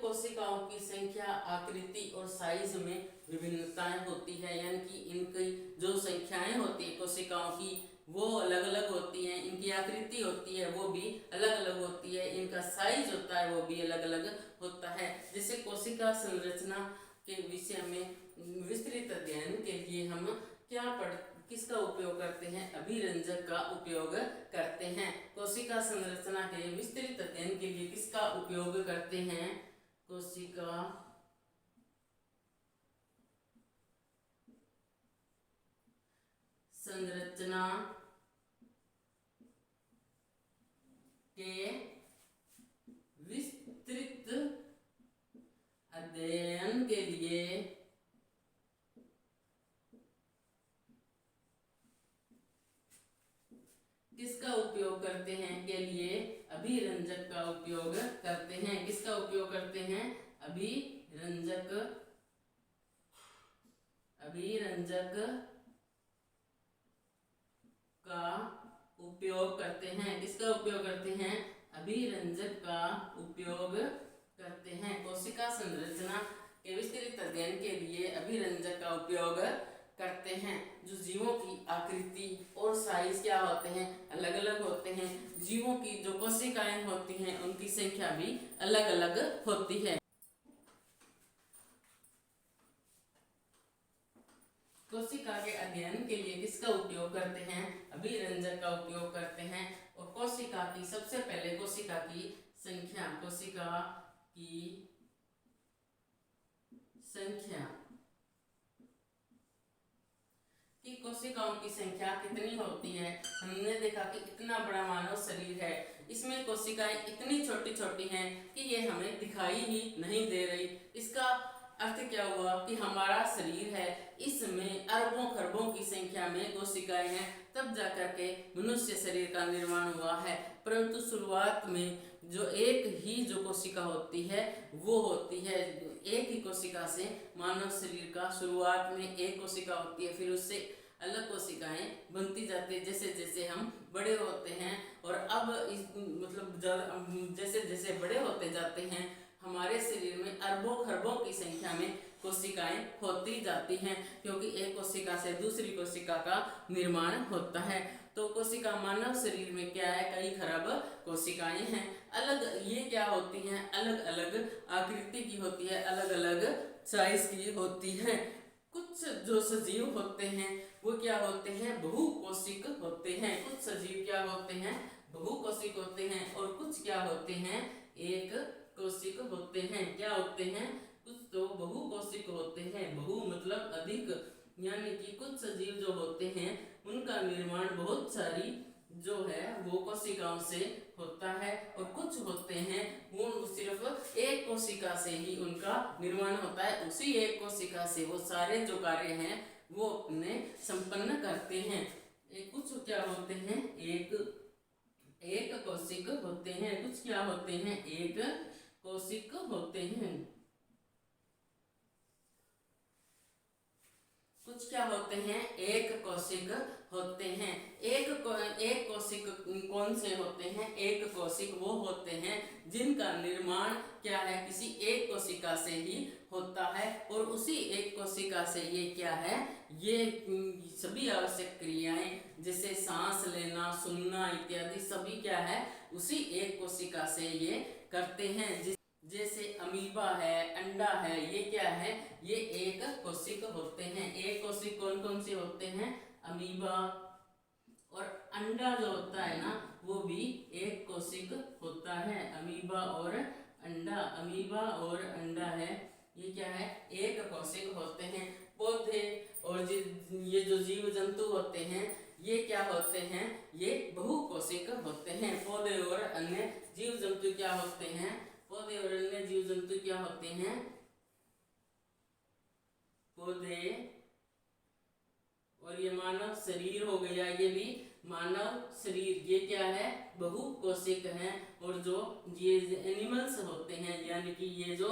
कोशिकाओं की संख्या, आकृति और साइज में विभिन्नताएं होती है, यानी कि इनकी जो संख्याएं होती है कोशिकाओं की वो अलग अलग होती हैं, इनकी आकृति होती है वो भी अलग अलग होती है, इनका साइज होता है वो भी अलग अलग होता है। जैसे कोशिका संरचना के विषय में विस्तृत अध्ययन के लिए हम किसका उपयोग करते हैं? अभिरंजक का उपयोग करते हैं। कोशिका संरचना के विस्तृत अध्ययन के लिए किसका उपयोग करते हैं? कोशिका संरचना के विस्तृत अध्ययन के लिए किसका उपयोग करते हैं? के लिए अभिरंजक का उपयोग करते हैं। किसका उपयोग करते हैं? अभिरंजक का उपयोग करते हैं। किसका उपयोग करते हैं? अभिरंजक का उपयोग करते हैं। कोशिका संरचना के विस्तृत अध्ययन के लिए अभिरंजक का उपयोग करते हैं। जो जीवों की आकृति और साइज क्या होते हैं? अलग अलग होते हैं। जीवों की जो कोशिकाएं होती हैं उनकी संख्या भी अलग अलग होती है। कोशिका के अध्ययन के लिए किसका उपयोग करते हैं? अभिरंजक का उपयोग करते हैं। और कोशिका की सबसे पहले कोशिका की संख्या कि कोशिकाओं की संख्या कितनी होती है। हमने देखा कि इतना बड़ा मानव शरीर है, इसमें कोशिकाएं इतनी छोटी छोटी हैं कि ये हमें दिखाई ही नहीं दे रही। इसका अर्थ क्या हुआ कि हमारा शरीर है, इसमें अरबों खरबों की संख्या में कोशिकाएं हैं, तब जाकर के मनुष्य शरीर का निर्माण हुआ है। परंतु शुरुआत में जो एक ही जो कोशिका होती है वो होती है, एक ही कोशिका से मानव शरीर का शुरुआत में एक कोशिका होती है, फिर उससे अलग कोशिकाएं बनती जाती है जैसे जैसे हम बड़े होते हैं। और अब जैसे जैसे बड़े होते जाते हैं हमारे शरीर में अरबों खरबों की संख्या में कोशिकाएं होती जाती हैं, क्योंकि एक कोशिका से दूसरी कोशिका का निर्माण होता है। तो कोशिका मानव शरीर में क्या है? कई खरब कोशिकाएं हैं। ये क्या होती हैं? अलग अलग आकृति की होती है, अलग अलग साइज की होती है। कुछ जो सजीव होते हैं वो क्या होते हैं? बहुकोशिक होते हैं। कुछ सजीव क्या होते हैं? बहुकोशिक होते हैं। और कुछ क्या होते हैं? एक कोशिक होते हैं। क्या होते हैं? कुछ तो बहुकोशिक होते हैं। बहु मतलब अधिक, यानी कि कुछ सजीव जो होते हैं उनका निर्माण बहुत सारी जो है वो कोशिकाओं से होता है। और कुछ होते हैं वो सिर्फ एक कोशिका से ही उनका निर्माण होता है। उसी एक कोशिका से वो सारे जो कार्य हैं वो अपने संपन्न करते हैं। कुछ क्या होते हैं? एक कोशिक होते हैं। कुछ क्या होते हैं? एक कोशिक होते हैं। कुछ क्या होते हैं? एक कोशिक होते हैं। एक कोशिक कौन से होते हैं? एक कोशिक वो होते हैं जिनका निर्माण क्या है? किसी एक कोशिका से ही होता है। और उसी एक कोशिका से ये क्या है? ये सभी आवश्यक क्रियाएं जैसे सांस लेना, सुनना इत्यादि सभी क्या है? उसी एक कोशिका से ये करते हैं। जैसे अमीबा है, अंडा है, ये क्या है? ये एक कोशिक होते हैं। एक कोशिक कौन कौन से होते हैं? अमीबा और अंडा जो होता है ना वो भी एक कोशिक होता है। अमीबा और अंडा है, ये क्या है? एक कोशिक होते हैं। पौधे और ये जो जीव जंतु होते हैं ये क्या होते हैं? ये बहुकोशिक होते हैं। पौधे और अन्य जीव जंतु क्या होते हैं? पौधे और अन्य जीव जंतु क्या होते हैं? पौधे और ये मानव शरीर हो गया, ये भी मानव शरीर, ये क्या है? बहुकोशिक है। और जो ये एनिमल्स होते हैं यानी कि ये जो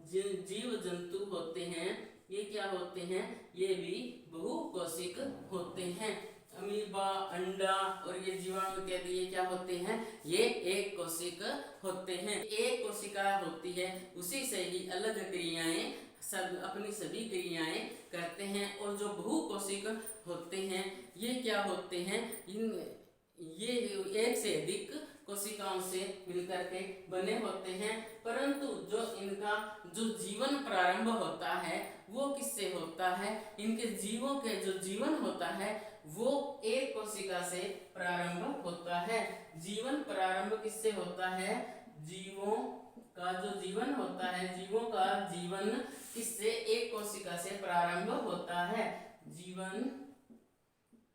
जीव जंतु होते हैं ये क्या होते हैं? ये भी बहुकोशिक होते हैं। अमीबा, अंडा और ये जीवाणु इत्यादि ये क्या होते हैं, ये एक कोशिक होते हैं। एक कोशिका होती है, उसी से ही अलग क्रियाएं सब अपनी सभी क्रियाएं करते हैं। और जो बहुकोशिक होते हैं ये क्या होते हैं, ये एक से अधिक कोशिकाओं से मिलकर के बने होते हैं। परंतु जो इनका जो जीवन प्रारंभ होता है वो किससे होता है, इनके जीवों के जो जीवन होता है वो एक कोशिका से प्रारंभ होता है। जीवन प्रारंभ किससे होता है, जीवों का जो जीवन होता है, जीवों का जीवन किससे, एक कोशिका से प्रारंभ होता है। जीवन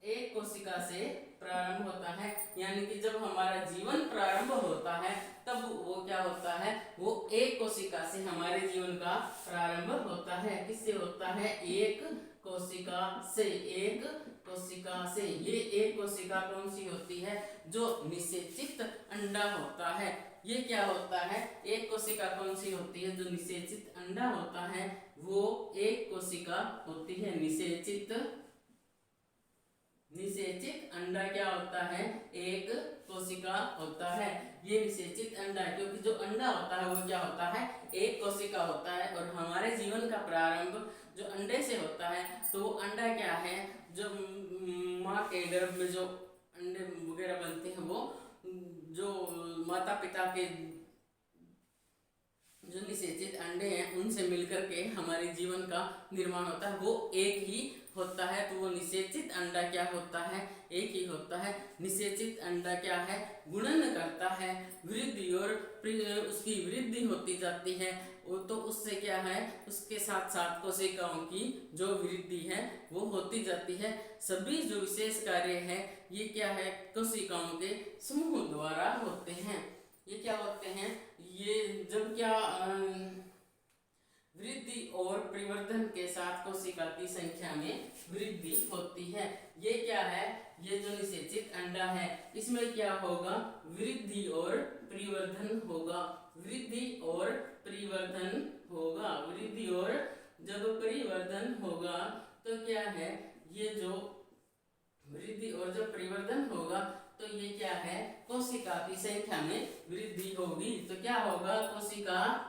एक कोशिका से प्रारंभ होता है, यानी कि जब हमारा जीवन प्रारंभ होता है तब वो क्या होता है, वो एक कोशिका से हमारे जीवन का प्रारंभ होता है। किससे होता है, एक कोशिका से। एक कोशिका से। ये एक कोशिका कौन सी होती है, जो निषेचित अंडा होता है। ये क्या होता है, एक कोशिका कौन सी होती है, जो निषेचित अंडा होता है वो एक कोशिका होती है। निषेचित अंडा क्या होता है, एक कोशिका होता है। ये निषेचित अंडा, क्योंकि जो अंडा होता है वो क्या होता है, एक कोशिका होता है। और हमारे जीवन का प्रारंभ जो अंडे से होता है, तो वो अंडा क्या है, जो माँ के गर्भ में जो अंडे वगैरह बनते हैं वो जो माता पिता के जो निषेचित अंडे हैं उनसे मिलकर के हमारे जीवन का निर्माण होता है, वो एक ही होता है। तो वो निषेचित अंडा क्या होता है, एक ही होता है। निषेचित अंडा क्या है, गुणन करता है, वृद्धि और उसकी वृद्धि होती जाती है। तो उससे क्या है, उसके साथ साथ कोशिकाओं की जो वृद्धि है वो होती जाती है। सभी जो विशेष कार्य है ये क्या है, कोशिकाओं के समूह द्वारा होते हैं। ये क्या होते हैं, ये जब क्या वृद्धि और परिवर्धन के साथ कोशिका की संख्या में वृद्धि होती है। ये क्या है, ये जो निषेचित अंडा है इसमें क्या होगा, वृद्धि और परिवर्धन होगा। वृद्धि और परिवर्धन होगा। वृद्धि और जब परिवर्धन होगा तो क्या है, ये जो वृद्धि और जब परिवर्धन होगा तो ये क्या है, कोशिका की संख्या में वृद्धि होगी। तो क्या होगा, कोशिका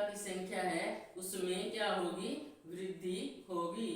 की संख्या है उसमें क्या होगी, वृद्धि होगी।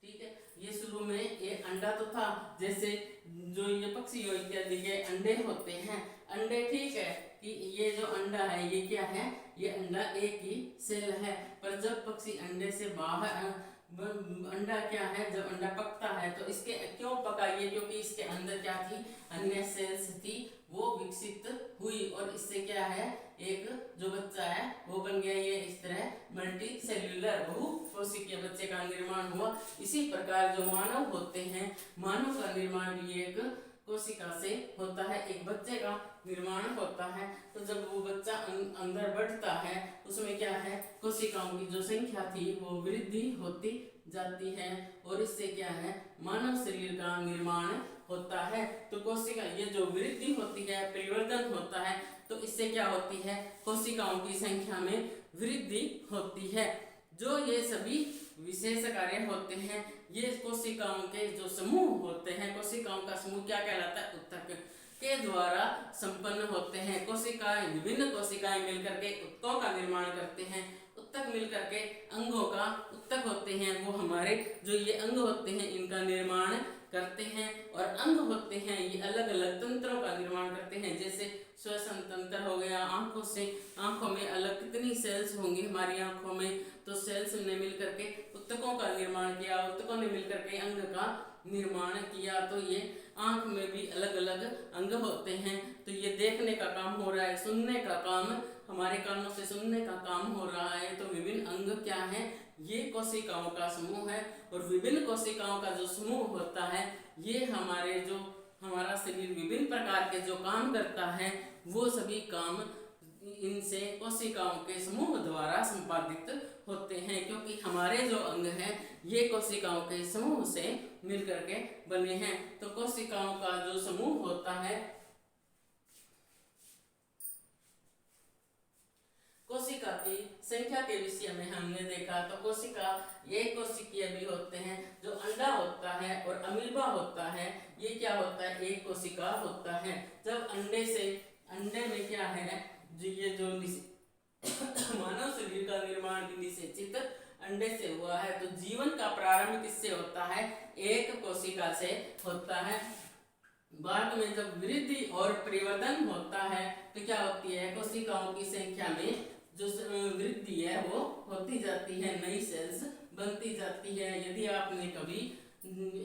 ठीक है, ये शुरू में ये अंडा तो था, जैसे जो ये पक्षी इत्यादि के अंडे होते हैं, अंडे ठीक है कि ये जो अंडा है ये क्या है, ये अंडा एक ही सेल है। पर जब पक्षी अंडे से बाहर अंडा क्या है, जब अंडा पकता है तो इसके क्यों पका, ये क्योंकि इसके अंदर क्या थी, अन्य सेल्स थी वो विकसित हुई और इससे क्या है, एक जो बच्चा है वो बन गया। ये इस तरह मल्टी सेल्यूलर बहुकोशिकीय बच्चे का निर्माण हुआ। इसी प्रकार जो मानव होते हैं, मानव का निर्माण भी एक कोशिका से होता है, एक बच्चे का निर्माण होता है। तो जब वो बच्चा अंदर बढ़ता है उसमें क्या है, कोशिकाओं की जो संख्या थी वो वृद्धि होती जाती है और इससे क्या है, मानव शरीर का निर्माण होता है। तो कोशिका ये जो वृद्धि होती है, परिवर्तन होता है, तो इससे क्या होती है, कोशिकाओं की संख्या में वृद्धि होती है। जो ये सभी विशेष कार्य होते हैं, ये कोशिकाओं के जो समूह होते हैं, कोशिकाओं का समूह क्या कहलाता है, उत्तक के द्वारा संपन्न होते हैं। कोशिकाएं, विभिन्न कोशिकाएं मिलकर के उत्तकों का निर्माण करते हैं। उत्तक मिलकर के अंगों का उत्तक होते हैं, वो हमारे जो ये अंग होते हैं इनका निर्माण करते हैं। और अंग होते हैं ये अलग अलग तंत्रों का निर्माण करते हैं, जैसे श्वसन तंत्र हो गया, आंखों से, आंखों में अलग कितनी सेल्स होंगी हमारी आंखों में, तो सेल्स ने मिलकर के उत्तकों का निर्माण किया, उत्तकों ने मिलकर के अंग का निर्माण किया। तो ये आंख में भी अलग अलग अंग होते हैं। तो ये देखने का काम हो रहा है, सुनने का काम, हमारे कानों से सुनने का काम हो रहा है। तो विभिन्न अंग क्या है, ये कोशिकाओं का समूह है। और विभिन्न कोशिकाओं का जो समूह होता है, ये हमारे जो हमारा शरीर विभिन्न प्रकार के जो काम करता है वो सभी काम इनसे कोशिकाओं के समूह द्वारा संपादित होते हैं, क्योंकि हमारे जो अंग हैं ये कोशिकाओं के समूह से मिलकर के बने हैं। तो कोशिकाओं का जो समूह होता है, कोशिका की संख्या के विषय में हमने देखा तो कोशिका एक कोशिकीय भी होते हैं, जो अंडा होता है और अमीबा होता है, ये क्या होता है, एक कोशिका होता है। जब अंडे में क्या है, ये जो मानव शरीर का निर्माण भी निषेचित अंडे से हुआ है, तो जीवन का प्रारंभ किससे होता है, एक कोशिका से होता है। बाद में जब वृद्धि और परिवर्तन होता है तो क्या होती है, कोशिकाओं की संख्या में जो वृद्धि है वो होती जाती है, नई सेल्स बनती जाती है। यदि आपने कभी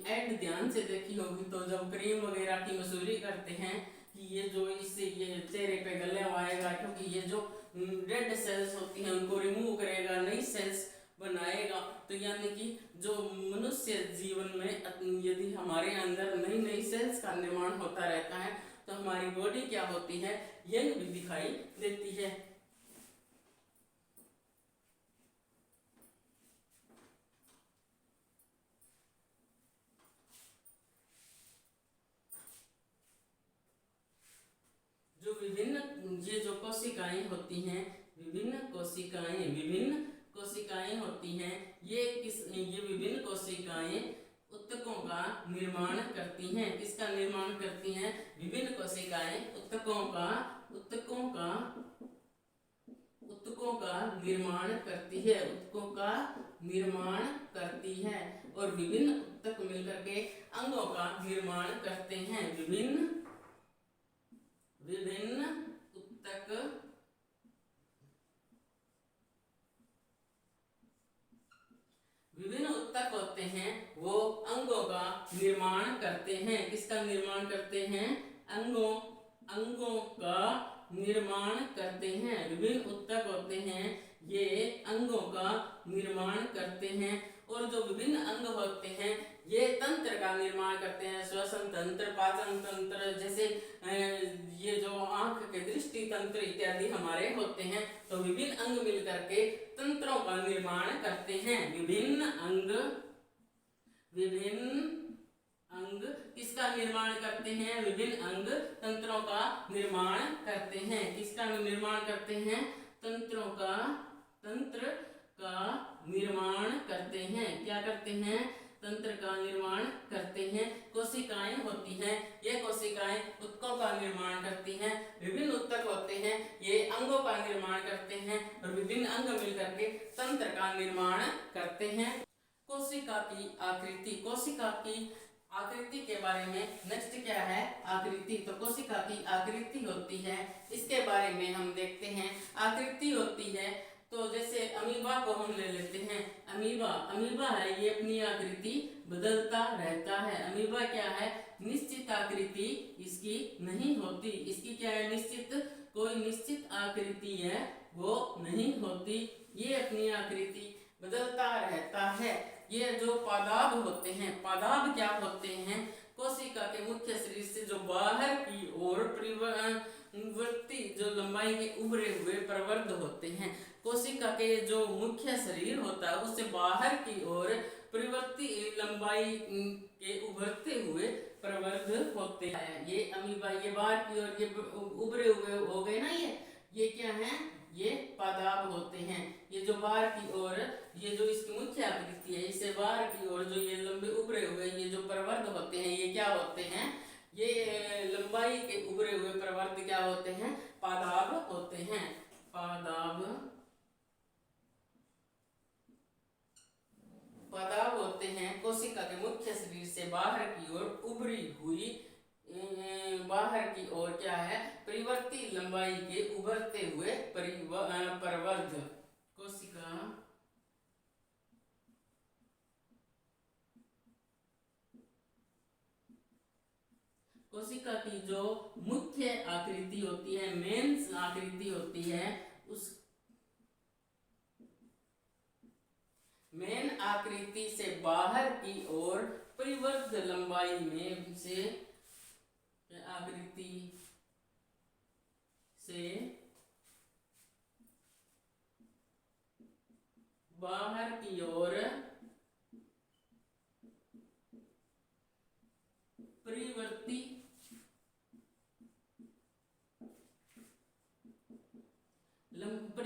एड ध्यान से देखी होगी तो जब क्रीम वगैरह की मसूरी करते हैं कि ये जो इससे ये चेहरे पे गले आएगा, क्योंकि ये जो डेड सेल्स होती हैं उनको रिमूव करेगा, नई सेल्स बनाएगा। तो यानी कि जो मनुष्य जीवन में यदि हमारे अंदर नई नई सेल्स का निर्माण होता रहता है तो हमारी बॉडी क्या होती है, यंग भी दिखाई देती है। जो विभिन्न ये जो कोशिकाएं होती हैं, विभिन्न कोशिकाएं होती हैं, ये विभिन्न कोशिकाएं ऊतकों का निर्माण करती हैं। किसका निर्माण करती हैं, विभिन्न कोशिकाएं ऊतकों का निर्माण करती है, ऊतकों का निर्माण करती है। और विभिन्न ऊतक मिलकर के अंगों का निर्माण करते हैं। विभिन्न ऊतक होते हैं, वो अंगों का निर्माण करते हैं। किसका निर्माण करते हैं, अंगों का निर्माण करते हैं। विभिन्न ऊतक होते हैं, ये अंगों का निर्माण करते हैं। और जो विभिन्न अंग होते हैं ये तंत्र का निर्माण करते हैं, श्वसन तंत्र, पाचन तंत्र, जैसे ये जो आंख के दृष्टि तंत्र इत्यादि हमारे होते हैं। तो विभिन्न अंग मिलकर के तंत्रों का निर्माण करते हैं। विभिन्न अंग किसका निर्माण करते हैं, विभिन्न अंग तंत्रों का निर्माण करते हैं। किसका निर्माण करते हैं, तंत्र का निर्माण करते हैं। क्या करते हैं, तंत्र का निर्माण करते हैं। कोशिकाएं होती हैं, ये कोशिकाएं ऊतकों का निर्माण करती हैं। विभिन्न ऊतक होते हैं, ये अंगों का निर्माण करते हैं। और विभिन्न अंग मिलकर के तंत्र का निर्माण करते हैं। कोशिका की आकृति के बारे में नेक्स्ट क्या है, आकृति। तो कोशिका की आकृति होती है, इसके बारे में हम देखते हैं। आकृति होती है तो जैसे अमीबा को हम ले लेते हैं। अमीबा है, ये अपनी आकृति बदलता रहता है। अमीबा क्या है, निश्चित आकृति इसकी नहीं होती। इसकी क्या है, कोई निश्चित आकृति है वो नहीं होती, ये अपनी आकृति बदलता रहता है। ये जो पादाब होते हैं, पादाब क्या होते हैं, कोशिका के मुख्य शरीर से जो बाहर की ओर परिवर्ती जो लंबाई के उभरे हुए प्रवर्ध होते हैं। कोशिका के जो मुख्य शरीर होता है उससे बाहर की ओर परिवर्ती लंबाई के उभरते हुए प्रवर्ध होते हैं। ये अमीबा, ये बाहर की ओर ये उभरे हुए हो गए ना, ये क्या है, ये पादाब होते हैं। ये जो बाहर की ओर, ये जो इसकी मुख्य आकृति है, इससे बाहर की ओर जो ये लंबे उभरे हुए ये जो प्रवर्ध होते हैं, ये क्या होते हैं, ये लंबाई के उभरे हुए प्रवर्ध क्या होते हैं, पादाब होते हैं। पादाब होते हैं कोशिका के मुख्य शरीर से बाहर की ओर उभरी हुई, बाहर की ओर क्या है, परिवर्ती लंबाई के उभरते हुए प्रवर्ध। कोशिका की जो मुख्य आकृति होती है, मेन आकृति होती है, उस मेन आकृति से बाहर की ओर परिवर्ध लंबाई में से आकृति से बाहर की ओर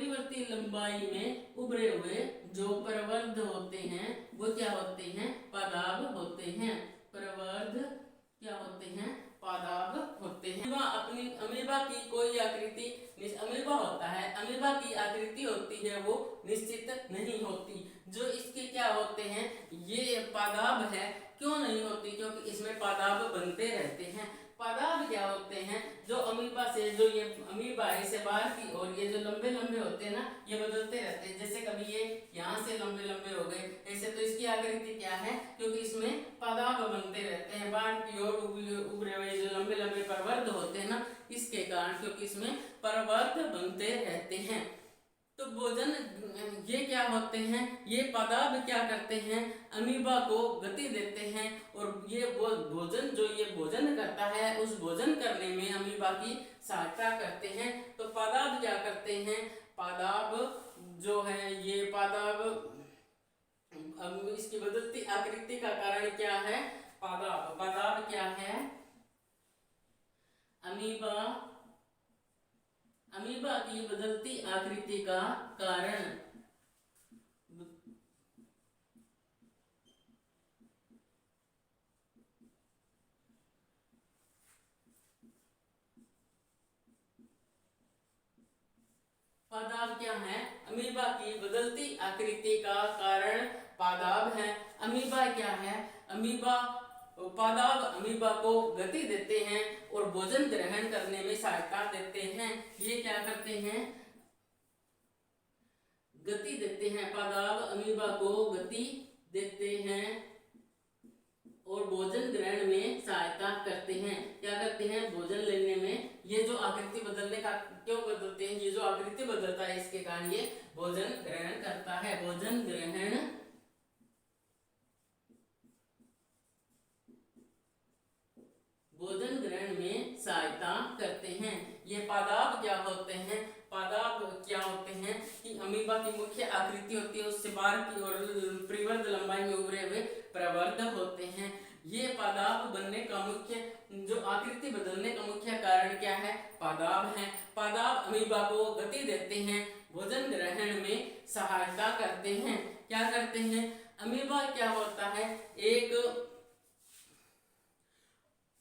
अपरिवर्ती लंबाई में उभरे हुए जो प्रवर्ध होते हैं वो क्या होते हैं, पादाब होते हैं। प्रवर्ध क्या होते हैं, पादाब होते हैं। अपनी अमीबा की कोई आकृति, अमीबा होता है, अमीबा की आकृति होती है वो निश्चित नहीं होती। जो इसके क्या होते हैं, ये पादाब है। क्यों नहीं होती, क्योंकि इसमें पादाब बनते रहते हैं। पादाब क्या होते हैं, जो अमीबा से, जो ये अमीबा है इसे बाहर की और ये जो लंबे लंबे होते हैं ना, ये बदलते रहते हैं। जैसे कभी ये यहाँ से लंबे लंबे हो गए ऐसे, तो इसकी आकृति क्या है, क्योंकि इसमें पादाब बनते रहते हैं बाहर की ओर उभरे हुए जो लंबे लंबे प्रवर्ध होते हैं ना, इसके कारण, क्योंकि इसमें प्रवर्ध बनते रहते हैं। तो भोजन ये क्या होते हैं, ये पादाब क्या करते हैं, अमीबा को गति देते हैं और ये भोजन जो ये भोजन करता है उस भोजन करने में अमीबा की सहायता करते हैं। तो पादाब क्या करते हैं, पादाब जो है ये पादाब, इसकी बदलती आकृति का कारण क्या है, पादाब। पादाब क्या है, अमीबा की बदलती आकृति का कारण। पादाब क्या है, अमीबा की बदलती आकृति का कारण पादाब है। अमीबा क्या है, पादाब अमीबा को गति देते हैं और भोजन ग्रहण करने में सहायता देते हैं। ये क्या करते हैं, गति देते हैं। पादाब अमीबा को गति देते हैं और भोजन ग्रहण में सहायता करते हैं। क्या करते हैं, भोजन लेने में। ये जो आकृति बदलने का क्यों बदलते हैं, ये जो आकृति बदलता है इसके कारण ये भोजन ग्रहण करता है। भोजन ग्रहण में सहायता करते हैं। ये पादाब क्या होते हैं, पादाब क्या होते हैं कि अमीबा की मुख्य आकृति होती है उससे बाहर की और परिवर्ध लंबाई में उभरे हुए प्रवर्ध होते हैं। ये पादाब बनने का मुख्य, जो आकृति बदलने का मुख्य कारण क्या है, पादाब है। पादाब अमीबा को गति देते हैं, भोजन ग्रहण में सहायता करते हैं। क्या करते हैं, अमीबा क्या होता है, एक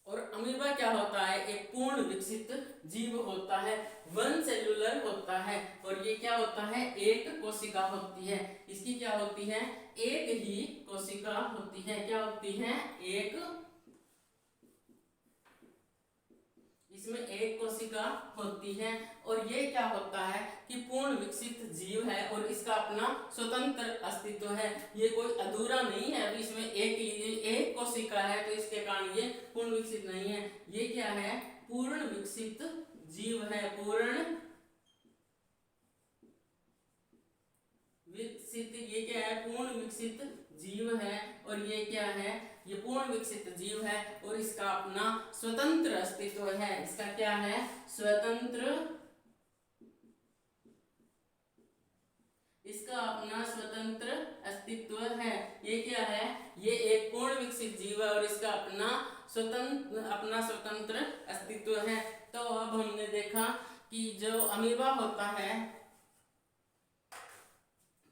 और अमीबा क्या होता है, एक पूर्ण विकसित जीव होता है, वन सेलुलर होता है। और ये क्या होता है, एक कोशिका होती है। इसकी क्या होती है, एक ही कोशिका होती है। क्या होती है, एक, इसमें एक कोशिका होती है। और ये क्या होता है कि पूर्ण विकसित जीव है और इसका अपना स्वतंत्र अस्तित्व है। ये कोई अधूरा नहीं है, अभी इसमें एक कोशिका है तो इसके कारण ये पूर्ण विकसित नहीं है। ये क्या है, पूर्ण विकसित जीव है। पूर्ण विकसित, ये क्या है, पूर्ण विकसित जीव है। और ये क्या है, ये पूर्ण विकसित जीव है और इसका अपना स्वतंत्र अस्तित्व है। इसका क्या है, स्वतंत्र, इसका अपना स्वतंत्र अस्तित्व है। ये क्या है, ये एक पूर्ण विकसित जीव है और इसका अपना स्वतंत्र अस्तित्व है। तो अब हमने देखा कि जो अमीबा होता है,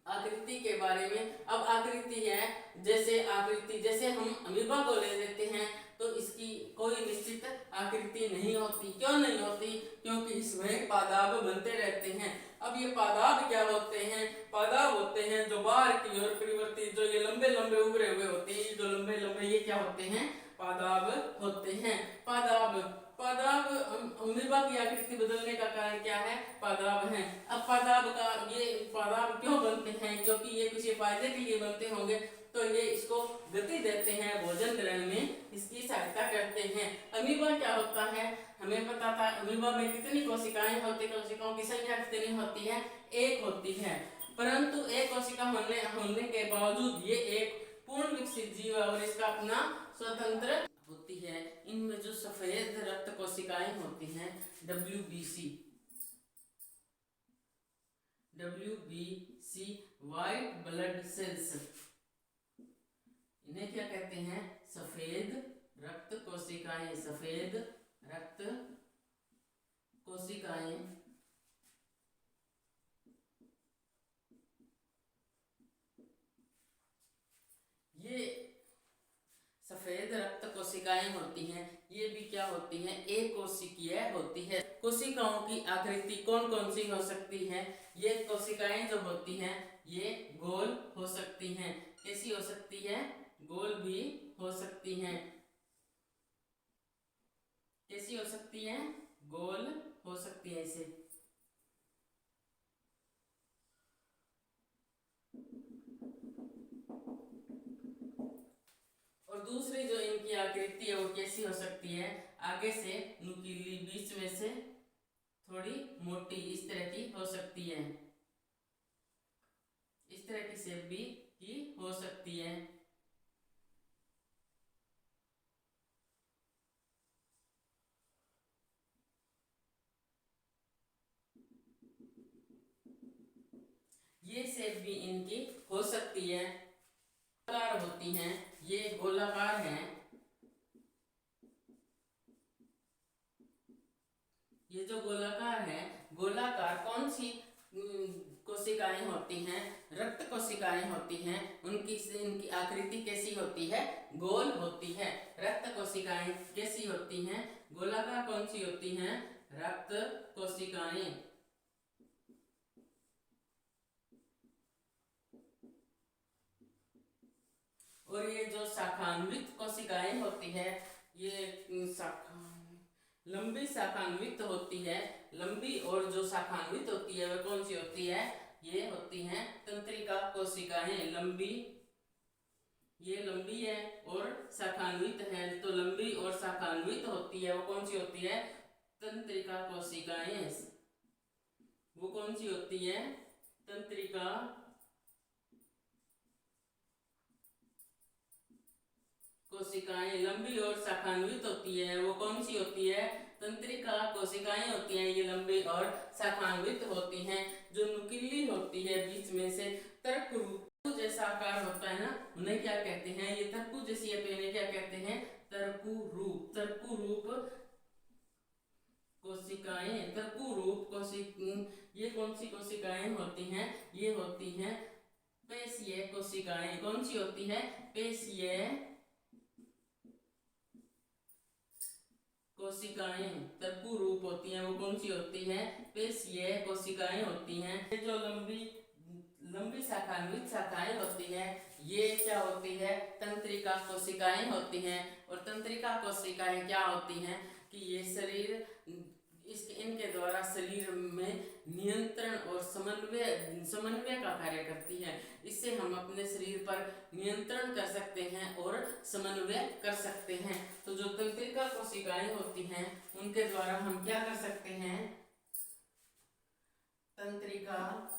आकृति के बारे में। अब आकृति है, जैसे हम अमीबा को ले लेते हैं तो इसकी कोई निश्चित आकृति नहीं होती। क्यों नहीं होती, क्योंकि इसमें पादाब बनते रहते हैं। अब ये पादाब क्या होते हैं, पादाब होते हैं जो बाहर की ओर परिवर्तित, जो ये लंबे लंबे उभरे हुए होते हैं, जो लंबे लंबे, ये क्या होते हैं, पादाब होते हैं। पादाब अमीबा की आकृति बदलने का कारण क्या है, पादाब है। अब ये पादाब क्यों बनते हैं, क्योंकि ये किसी फायदे के लिए बनते होंगे, तो ये इसको गति देते हैं, भोजन ग्रहण में इसकी सहायता करते हैं। अमीबा क्या होता है, हमें पता था अमीबा में कितनी कोशिकाएं होती, कोशिकाओं की संख्या कितनी होती है, एक होती है। परंतु एक कोशिका होने के बावजूद ये एक पूर्ण विकसित जीव है और इसका अपना स्वतंत्र होती है। इनमें जो सफेद रक्त कोशिकाएं होती हैं, WBC, व्हाइट ब्लड सेल्स, इन्हें क्या कहते हैं, सफेद रक्त कोशिकाएं। सफेद रक्त कोशिकाएं कोशिकाएं होती हैं ये भी क्या होती हैं, एक कोशिकीय होती है। कोशिकाओं की आकृति कौन कौन सी हो सकती है, ये कोशिकाएं जो होती हैं ये गोल हो सकती हैं। कैसी हो सकती है, गोल भी हो सकती हैं। कैसी हो सकती है, गोल हो सकती है इसे। और दूसरी जो इनकी आकृति है वो कैसी हो सकती है, आगे से नुकीली, बीच में से थोड़ी मोटी, इस तरह की हो सकती है। इस तरह की शेप भी की हो सकती है। ये शेप भी इनकी हो सकती है। गोलाकार होती हैं, ये गोलाकार हैं। ये जो गोलाकार है, गोलाकार कौन सी कोशिकाएं होती हैं, रक्त कोशिकाएं होती हैं। इनकी आकृति कैसी होती है, गोल होती है। रक्त कोशिकाएं कैसी होती हैं, गोलाकार। कौन सी होती हैं, रक्त कोशिकाएं। और ये जो शाखान्वित कोशिकाएं होती है, ये लंबी शाखान्वित होती है। लंबी और जो शाखान्वित होती है वह कौन सी होती है, ये होती हैं तंत्रिका कोशिकाएं। लंबी, ये लंबी है और शाखान्वित है, तो लंबी और शाखान्वित होती है वो कौन सी होती है, तंत्रिका कोशिकाएं। वो कौन सी होती है, तंत्रिका कोशिकाएं। लंबी और शाखान्वित होती है वो कौन सी होती है, तंत्रिका कोशिकाएं होती हैं। ये लंबी और शाखान्वित होती हैं। जो नुकीली होती है बीच में से, तरकु जैसा आकार होता है ना, उन्हें क्या कहते हैं, ये तरकु जैसी है तो इन्हें क्या कहते हैं, तरकु रूप। तरकु रूप कोशिकाएं, तरकु रूप ये कौन सी कोशिकाएं होती हैं, ये होती हैं पेशीय कोशिकाएं। कौन सी होती है, पेशीय कोशिकाएं। तरकु रूप होती हैं वो कौन सी होती है, पेशीय कोशिकाएं होती हैं। ये जो लंबी शाखान्वित शाखाएं होती हैं ये क्या होती है, तंत्रिका कोशिकाएं होती हैं। और तंत्रिका कोशिकाएं क्या होती हैं कि ये शरीर इनके द्वारा शरीर में नियंत्रण और समन्वय का कार्य करती है। इससे हम अपने शरीर पर नियंत्रण कर सकते हैं और समन्वय कर सकते हैं। तो जो तंत्रिका कोशिकाएं होती हैं उनके द्वारा हम क्या कर सकते हैं, तंत्रिका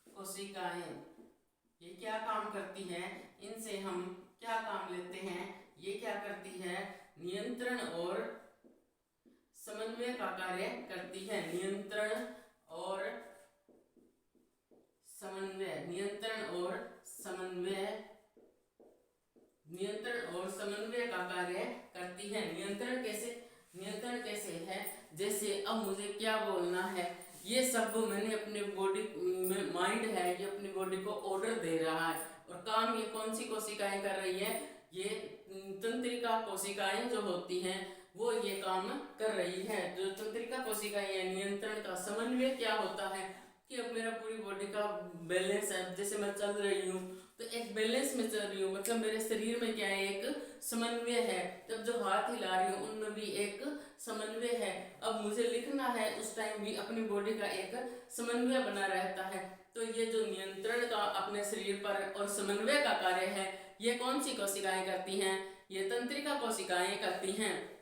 कोशिकाएं ये क्या काम करती हैं, इनसे हम क्या काम लेते हैं, ये क्या करती है, नियंत्रण और समन्वय का कार्य करती है। नियंत्रण और समन्वय, नियंत्रण और समन्वय का कार्य करती है। नियंत्रण कैसे है, जैसे अब मुझे क्या बोलना है, ये सब मैंने अपने बॉडी में, माइंड है ये अपनी बॉडी को ऑर्डर दे रहा है। और काम ये कौन सी कोशिकाएं कर रही है, ये तंत्रिका कोशिकाएं जो होती हैं वो ये काम कर रही है। जो तंत्रिका कोशिकाएं, नियंत्रण का समन्वय क्या होता है कि अब मेरा पूरी बॉडी का बैलेंस है, जैसे मैं चल रही हूँ तो एक बैलेंस में चल रही हूँ, मतलब मेरे शरीर में क्या है, एक समन्वय है। तब जो हाथ हिला रही हूँ उनमें भी एक समन्वय है। अब मुझे लिखना है उस टाइम भी अपनी बॉडी का एक समन्वय बना रहता है। तो ये जो नियंत्रण का अपने शरीर पर और समन्वय का कार्य है ये कौन सी कोशिकाएं करती हैं, ये तंत्रिका कोशिकाएं करती हैं।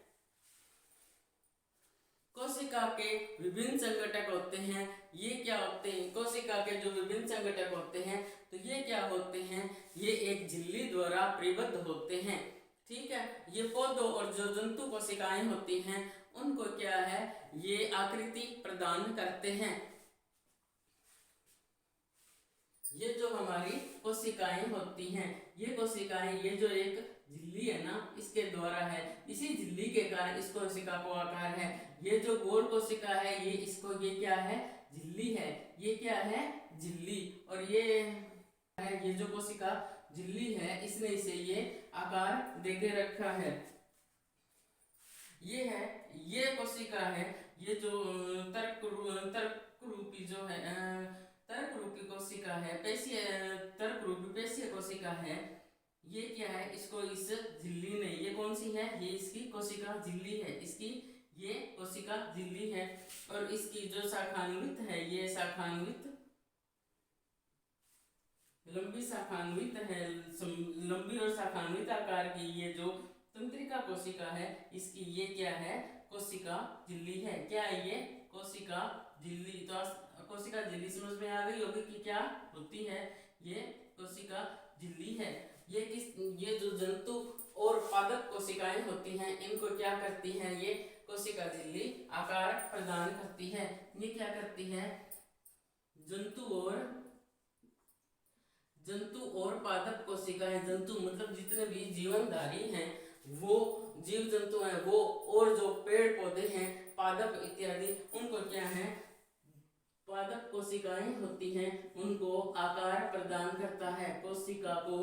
कोशिका के विभिन्न संगठक होते हैं, ये क्या होते हैं, कोशिका के जो विभिन्न संगठक होते हैं तो ये क्या होते हैं, ये एक झिल्ली द्वारा परिबद्ध होते हैं। ठीक है, ये पौधों और जो जंतु कोशिकाएं होती हैं उनको क्या है, ये आकृति प्रदान करते हैं। ये जो हमारी कोशिकाएं होती हैं, ये कोशिकाएं, ये जो एक झिल्ली है ना इसके द्वारा है, इसी झिल्ली के कारण इस कोशिका को आकार है। ये जो गोल कोशिका है ये इसको, ये क्या है, झिल्ली है, ये क्या है, झिल्ली। और ये है, ये जो कोशिका झिल्ली है, इसने इसे ये आकार देके रखा है। ये है, ये कोशिका है, ये जो तर्क रूपी जो है तर्क रूपी कोशिका है, पेशीय तर्क रूपी पेशीय कोशिका है। ये क्या है, इसको इस झिल्ली ने, ये कौन सी है, ये इसकी कोशिका झिल्ली है, इसकी ये कोशिका झिल्ली है। और इसकी जो शाखान्वित है, ये शाखान्वित लंबी शाखान्वित है, लंबी और शाखान्वित आकार की ये जो तंत्रिका कोशिका है, इसकी ये क्या है, कोशिका झिल्ली है। क्या है ये, कोशिका झिल्ली। तो कोशिका झिल्ली समझ में आ गई होगी कि क्या होती है, ये कोशिका झिल्ली है। ये जो जंतु और पादप कोशिकाएं होती हैं, इनको क्या करती हैं, ये कोशिका झिल्ली आकार प्रदान करती है। ये क्या करती है, जंतु और पादप कोशिकाएं, जंतु मतलब जितने भी जीवनधारी हैं, वो जीव जंतु हैं वो, और जो पेड़ पौधे हैं, पादप इत्यादि, उनको क्या है, पादप कोशिकाएं होती हैं, उनको आकार प्रदान करता है। कोशिका को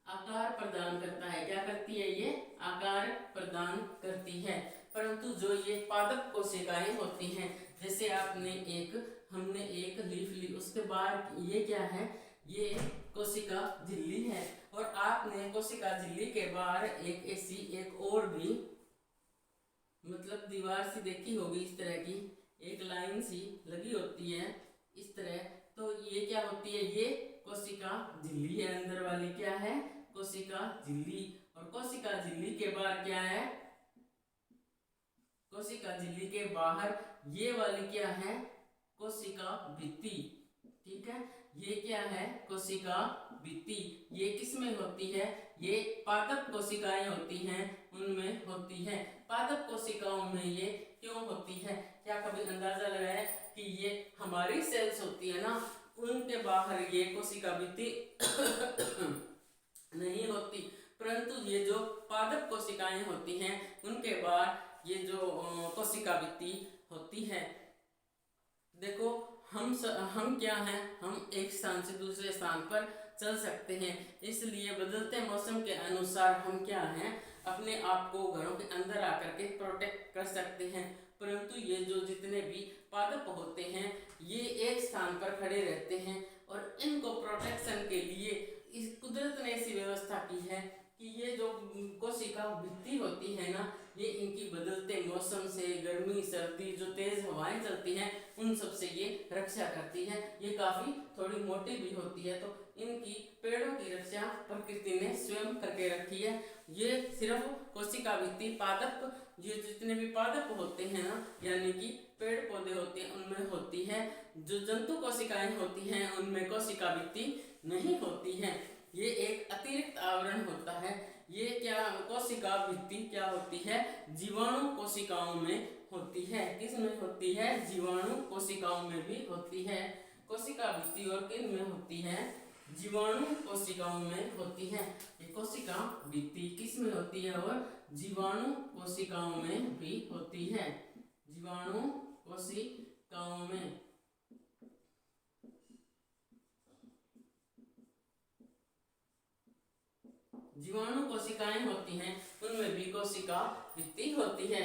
आकार प्रदान करता है। क्या करती है, ये आकार प्रदान करती है। परंतु जो ये पादप कोशिकाएं होती हैं, जैसे हमने एक लीफ ली, उसके बाद ये क्या है, ये कोशिका झिल्ली है। और आपने कोशिका झिल्ली के बाहर एक और भी मतलब दीवार सी देखी होगी, इस तरह की एक लाइन सी लगी होती है इस तरह। तो ये क्या होती है, ये कोशिका झिल्ली है। अंदर वाली क्या है, कोशिका झिल्ली। और कोशिका झिल्ली के बाहर क्या है, कोशिका झिल्ली के बाहर ये वाली क्या है, कोशिका भित्ति। ठीक है, ये क्या है, कोशिका भित्ति। ये किस में होती है, ये पादप कोशिकाएं होती हैं, उनमें होती है। पादप कोशिकाओं में ये क्यों होती है, क्या कभी अंदाजा लगाया कि ये हमारी सेल्स होती है ना, उनके बाहर ये कोशिका भित्ति नहीं होती, परंतु ये जो पादप कोशिकाएं होती हैं, उनके बाहर ये जो कोशिका भित्ति होती है। देखो हम क्या हैं, हम एक स्थान से दूसरे स्थान पर चल सकते हैं, इसलिए बदलते मौसम के अनुसार हम क्या हैं, अपने आप को घरों के अंदर आकर के प्रोटेक्ट कर सकते हैं। परंतु ये जो जितने भी पादप होते हैं, ये एक स्थान पर खड़े रहते हैं, और इनको प्रोटेक्शन के लिए इस कुदरत ने ऐसी व्यवस्था की है कि ये जो कोशिका भित्ति होती है ना, ये इनकी बदलते मौसम से, गर्मी सर्दी जो तेज हवाएं चलती हैं, उन सब से ये रक्षा करती है। ये काफी थोड़ी मोटी भी होती है, तो इनकी पेड़ों की रक्षा प्रकृति ने स्वयं करके रखी है। ये सिर्फ कोशिका भित्ति पादप, ये जितने भी पादप होते हैं ना, यानी कि पेड़ पौधे होते हैं, उनमें होती है। जो जंतु कोशिकाएं होती हैं, उनमें कोशिका भित्ति नहीं होती है। ये एक अतिरिक्त आवरण होता है। ये क्या, कोशिका भित्ति क्या होती है, जीवाणु कोशिकाओं में होती है। किस में होती है, जीवाणु कोशिकाओं में भी होती है। कोशिका भित्ति और किन में होती है, जीवाणु कोशिकाओं में होती है। ये कोशिका भित्ति किस में होती है, और जीवाणु कोशिकाओं में भी होती है। जीवाणु कोशिकाओं में। जीवाणु कोशिकाएं होती हैं, उनमें भी कोशिका भित्ति होती है।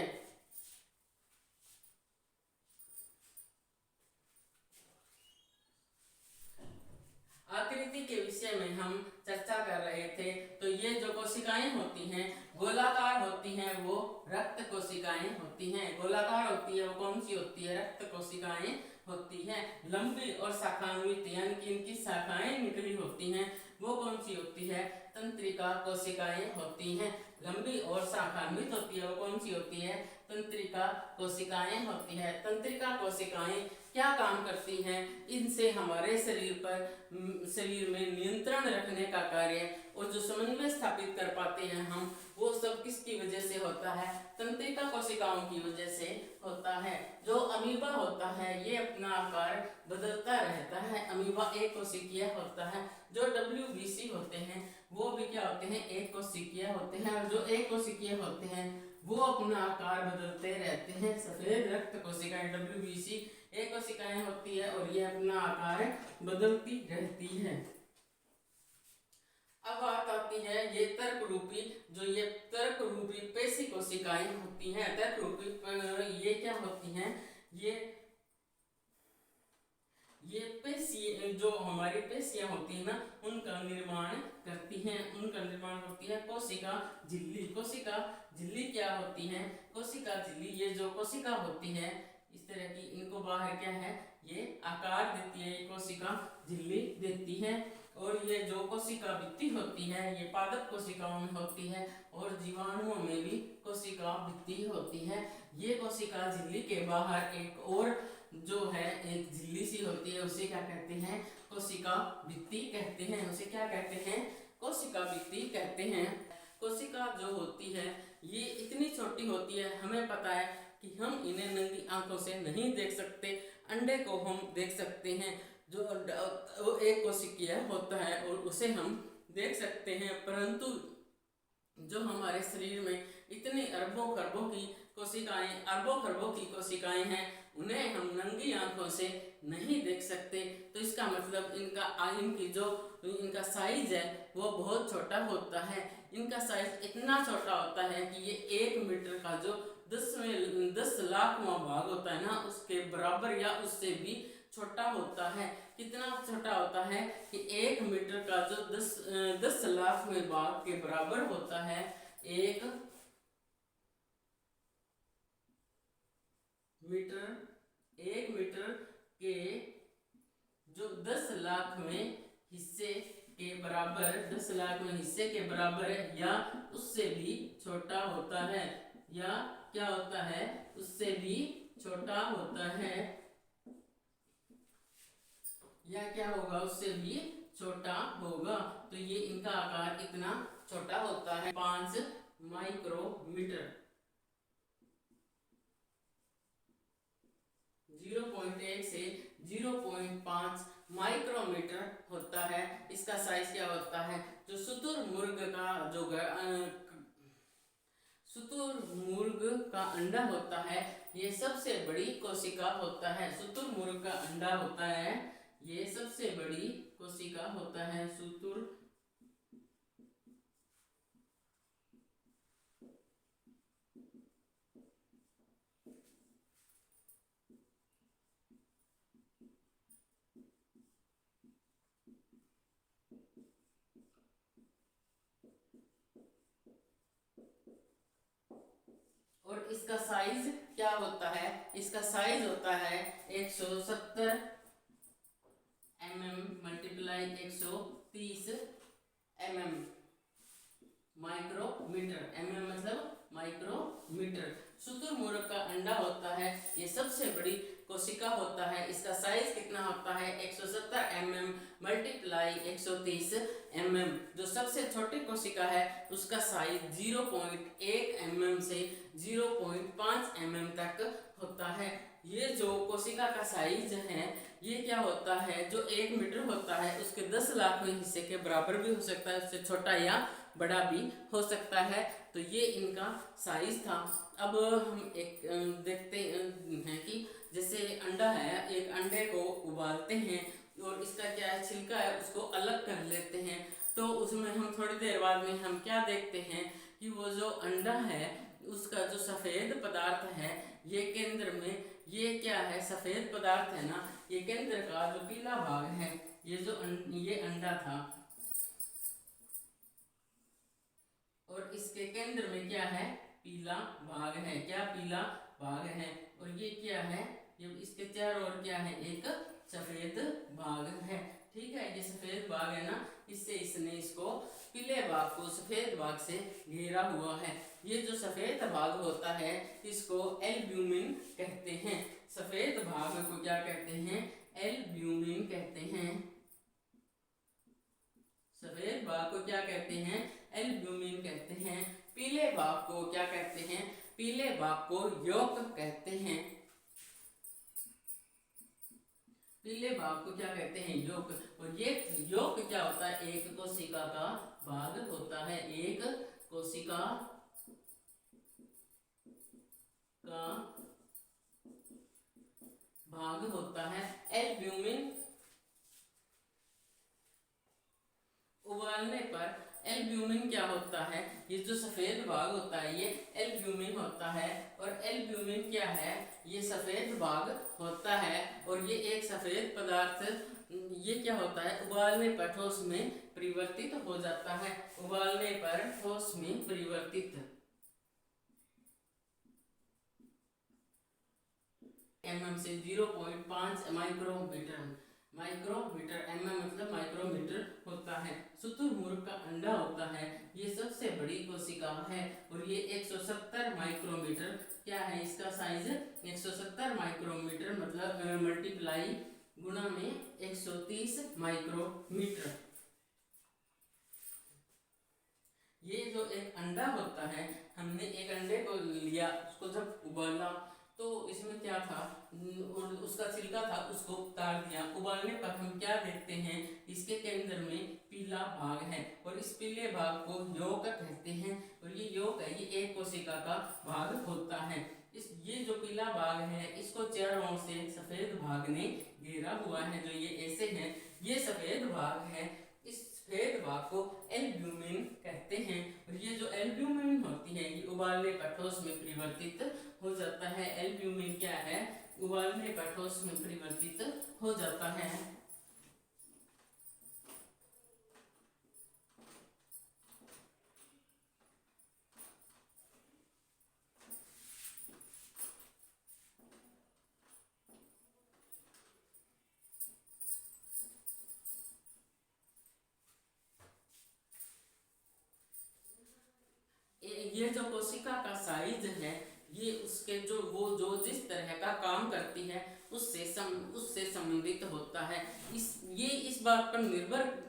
आकृति के विषय में हम चर्चा कर रहे थे। तो ये जो कोशिकाएं होती हैं, गोलाकार होती हैं, वो रक्त कोशिकाएं होती हैं। गोलाकार होती है वो कौन सी होती है, रक्त कोशिकाएं होती हैं। लंबी और शाखान्वित यानी कि इनकी शाखाएं निकली होती हैं, वो कौन सी होती है, तंत्रिका कोशिकाएं होती हैं। लंबी और शाखान्वित होती है, वो कौन सी होती है, तंत्रिका कोशिकाएं होती है। तंत्रिका कोशिकाएं क्या काम करती हैं, इनसे हमारे शरीर में नियंत्रण रखने का कार्य और जो समन्वय स्थापित कर पाते हैं हम, वो सब किसकी वजह से होता है, तंत्रिका कोशिकाओं की वजह से होता है। जो अमीबा होता है, ये अपना आकार बदलता रहता है, अमीबा एक कोशिकीय होता है। जो WBC होते हैं, वो भी क्या होते हैं, एक कोशिकीय होते हैं। और जो एक कोशिकीय होते हैं, वो अपना आकार बदलते रहते हैं। सफेद रक्त कोशिकाएं WBC एक कोशिकाएं होती है और ये अपना आकार बदलती रहती है। अब बात आती है ये तर्क रूपी, जो ये तर्क रूपी पेशी कोशिकाएं होती हैं। तर्क रूपी ये क्या होती हैं, ये पेशी जो हमारी पेशियां होती है ना, उनका निर्माण करती हैं, उनका निर्माण होती है कोशिका झिल्ली। कोशिका झिल्ली क्या होती है, कोशिका झिल्ली ये जो कोशिका होती है इस तरह की, इनको बाहर क्या है, ये आकार देती है, ये कोशिका झिल्ली देती है। और ये जो कोशिका भित्ति होती है ये पादप कोशिकाओं में होती है और जीवाणुओं में भी कोशिका भित्ति होती है। ये कोशिका झिल्ली के बाहर एक और जो है एक झिल्ली सी होती है, उसे क्या कहते हैं, कोशिका भित्ति कहते हैं। उसे क्या कहते हैं, कोशिका भित्ति कहते हैं। कोशिका जो होती है ये इतनी छोटी होती है, हमें पता है कि हम इन्हें नंगी आंखों से नहीं देख सकते। अंडे को हम देख सकते हैं, जो वो एक कोशिकीय होता है और उसे हम देख सकते हैं, परंतु जो हमारे शरीर में इतनी अरबों खरबों की कोशिकाएं, अरबों खरबों की कोशिकाएं हैं, उन्हें हम नंगी आंखों से नहीं देख सकते। तो इसका मतलब इनका साइज है वो बहुत छोटा होता है। इनका साइज इतना छोटा होता है कि ये 1 मीटर का जो 10 लाखवां भाग होता है ना, उसके बराबर या उससे भी छोटा होता है। कितना छोटा होता है कि 1 मीटर का जो 10 लाखवें भाग के बराबर होता है। 1 मीटर के जो 10 लाखवें हिस्से के बराबर, 10 लाखवें हिस्से के बराबर है या उससे भी छोटा होता है, या क्या होता है, उससे भी छोटा होता है, या क्या होगा, उससे भी छोटा होगा। तो ये इनका आकार इतना छोटा होता है, 5 माइक्रोमीटर, 0.1 से 0.5 माइक्रोमीटर होता है। इसका साइज क्या होता है, जो शुतुरमुर्ग का अंडा होता है ये सबसे बड़ी कोशिका होता है। शुतुरमुर्ग का अंडा होता है ये सबसे बड़ी कोशिका होता है। और इसका साइज क्या होता है, इसका साइज होता है 170 mm multiply 130 mm micrometre. mm मतलब माइक्रोमीटर। शुतुरमुर्ग का अंडा होता है ये सबसे बड़ी कोशिका होता है। इसका साइज कितना होता है, 170 mm मल्टीप्लाई 130 mm। जो सबसे छोटी कोशिका है उसका साइज 0.1 mm से 0.5 mm तक होता है। ये जो कोशिका का साइज है ये क्या होता है, जो 1 मीटर होता है उसके 10 लाखवें हिस्से के बराबर भी हो सकता है, उससे छोटा या बड़ा भी हो सकता है। तो ये इनका साइज था। अब हम एक देखते हैं कि जैसे अंडा है, एक अंडे को उबालते हैं और इसका क्या है, छिलका है उसको अलग कर लेते हैं। तो उसमें हम थोड़ी देर बाद में हम क्या देखते हैं कि वो जो अंडा है उसका जो सफ़ेद पदार्थ है ये केंद्र में, ये क्या है, सफ़ेद पदार्थ है ना, ये केंद्र का जो पीला भाग है, ये जो ये अंडा था और इसके केंद्र में क्या है, पीला भाग है। क्या पीला भाग है, और ये क्या है, ये इसके चारों ओर क्या है, एक सफेद भाग है। ठीक है, ये सफेद भाग है ना, इससे इसने इसको पीले भाग को सफेद भाग से घेरा हुआ है। ये जो सफेद भाग होता है इसको एल्ब्यूमिन कहते हैं। सफेद भाग को क्या कहते हैं, एल्ब्यूमिन कहते हैं। सफेद भाग को क्या कहते हैं, एल्ब्यूमिन कहते हैं। पीले भाग को क्या कहते हैं, पीले भाग को यॉक कहते हैं। पीले भाग को क्या कहते हैं, यॉक। और ये यॉक क्या होता है, एक कोशिका का भाग होता है, एक कोशिका का भाग होता है। एल्ब्यूमिन उबालने पर एल्ब्यूमिन क्या होता है, ये जो सफेद भाग होता है ये एल्ब्यूमिन होता है। और एल्ब्यूमिन क्या है, ये सफेद भाग होता है। और ये एक सफेद पदार्थ, ये क्या होता है, उबालने पर ठोस में परिवर्तित हो जाता है। उबालने पर ठोस में परिवर्तित से 0.5 माइक्रोमीटर, माइक्रोमीटर होता है। शुतुरमुर्ग का अंडा होता है, ये सबसे बड़ी कोशिका है और ये 170 माइक्रोमीटर क्या है, इसका साइज 170 माइक्रोमीटर मतलब मल्टीप्लाई गुणा में 130 माइक्रोमीटर। ये जो एक अंडा होता है, हमने एक अंडे को लिया, उसको जब उबाला तो इसमें क्या था, और उसका छिलका था, उसको उतार दिया। उबालने पर हम क्या देखते हैं, इसके केंद्र में पीला भाग है और इस पीले भाग को यौक कहते हैं। और ये यौक है, ये एक कोशिका का भाग होता है। ये जो पीला भाग है इसको चारों ओर से सफेद भाग ने घेरा हुआ है, जो ये ऐसे है, ये सफेद भाग है। इस सफेद भाग को एल्ब्यूमिन कहते हैं। और ये जो एल्ब्यूमिन होती है ये उबालने पर ठोस में परिवर्तित हो जाता है। एल्ब्यूमिन क्या है, उबालने पर ठोस में परिवर्तित हो जाता है। ये जो कोशिका का साइज है, ये उसके जो जिस तरह का काम करती है उससे संबंधित होता है। इस बात पर निर्भर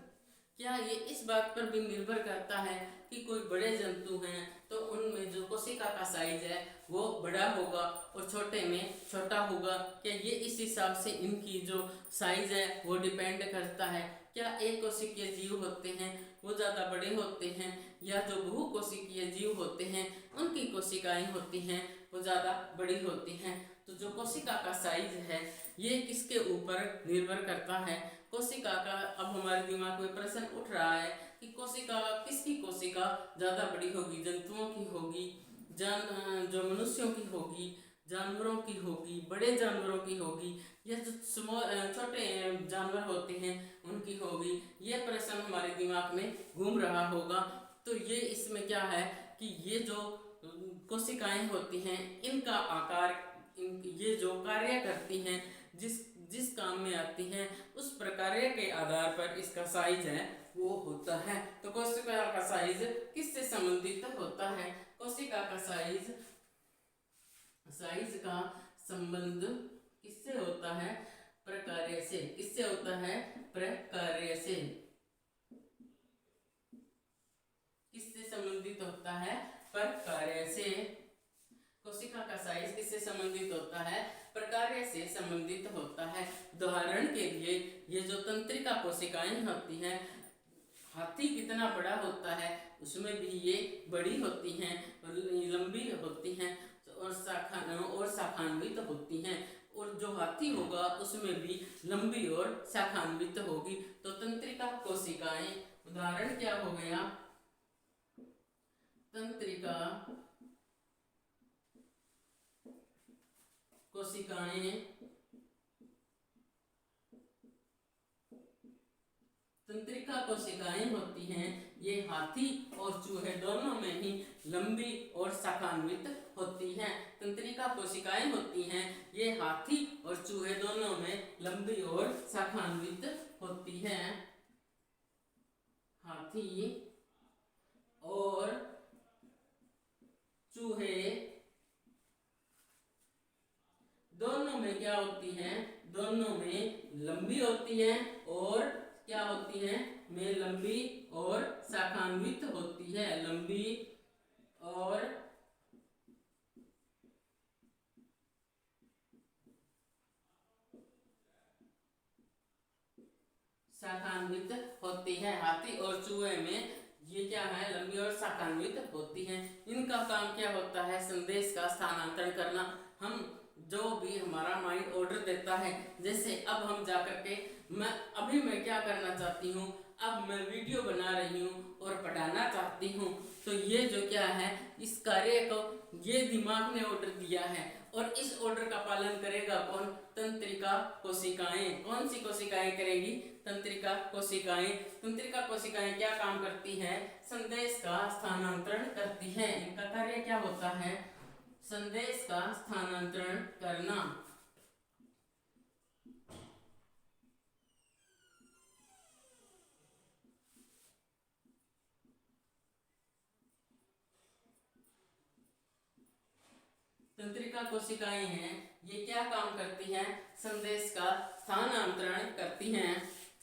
ये इस बात पर भी निर्भर करता है कि कोई बड़े जंतु हैं तो उनमें जो कोशिका का साइज है वो बड़ा होगा और छोटे में छोटा होगा। क्या ये इस हिसाब से इनकी जो साइज है वो डिपेंड करता है। क्या एक कोशिकीय जीव होते हैं वो ज़्यादा बड़े होते हैं, या जो बहुकोशिकीय जीव होते हैं उनकी कोशिकाएं होती हैं वो ज़्यादा बड़ी होती हैं। तो जो कोशिका का साइज है ये किसके ऊपर निर्भर करता है, कोशिका का। अब हमारे दिमाग में प्रश्न उठ रहा है कि किसकी कोशिका ज़्यादा बड़ी होगी, जंतुओं की होगी, जो मनुष्यों की होगी, जानवरों की होगी, बड़े जानवरों की होगी, या जो छोटे जानवर होते हैं उनकी होगी। ये प्रश्न हमारे दिमाग में घूम रहा होगा। तो ये इसमें क्या है कि ये जो कोशिकाएं होती हैं इनका आकार, ये जो कार्य करती हैं, जिस काम में आती हैं उस प्रकार के आधार पर इसका साइज है वो होता है। तो कोशिका का साइज किससे संबंधित होता है, कोशिका का साइज का संबंध किससे होता है, प्रकार्य से। किससे होता है, प्रकार्य से। किससे संबंधित होता है, प्रकार्य से। कोशिका का साइज किससे संबंधित होता है, प्रकार्य से संबंधित होता है। उदाहरण के लिए ये जो तंत्रिका कोशिकाएं होती हैं, हाथी कितना बड़ा होता है उसमें भी ये बड़ी होती हैं और लंबी होती हैं और शाखान्वित होती हैं। और जो हाथी होगा उसमें भी लंबी और शाखान्वित होगी। तो तंत्रिका कोशिकाएं, उदाहरण क्या हो गया, तंत्रिका कोशिकाएं। तंत्रिका कोशिकाएं होती हैं ये हाथी और चूहे दोनों में ही लंबी और शाखान्वित होती हैं। तंत्रिका कोशिकाएं होती हैं ये हाथी और चूहे दोनों में लंबी और शाखान्वित होती हैं। हाथी और चूहे दोनों में क्या होती हैं, दोनों में लंबी होती हैं और क्या होती हैं, में लंबी और शाखान्वित होती है। लंबी और शाखान्वित होती है। हाथी और चूहे में ये क्या है, लंबी और शाखान्वित होती हैं। इनका काम क्या होता है, संदेश का स्थानांतरण करना। हम जो भी हमारा माइंड ऑर्डर देता है। जैसे अब हम जा कर के मैं क्या करना चाहती हूँ, अब मैं वीडियो बना रही हूँ और पढ़ाना चाहती हूँ, तो ये जो क्या है, इस कार्य को ये दिमाग ने ऑर्डर दिया है और इस ऑर्डर का पालन करेगा कौन? तंत्रिका कोशिकाएं। कौन सी कोशिकाएं करेगी? तंत्रिका कोशिकाएं। तंत्रिका कोशिकाएं क्या काम करती है? संदेश का स्थानांतरण करती है। इनका कार्य क्या होता है? संदेश का स्थानांतरण करना। तंत्रिका कोशिकाएं हैं, ये क्या काम करती हैं? संदेश का स्थानांतरण करती हैं।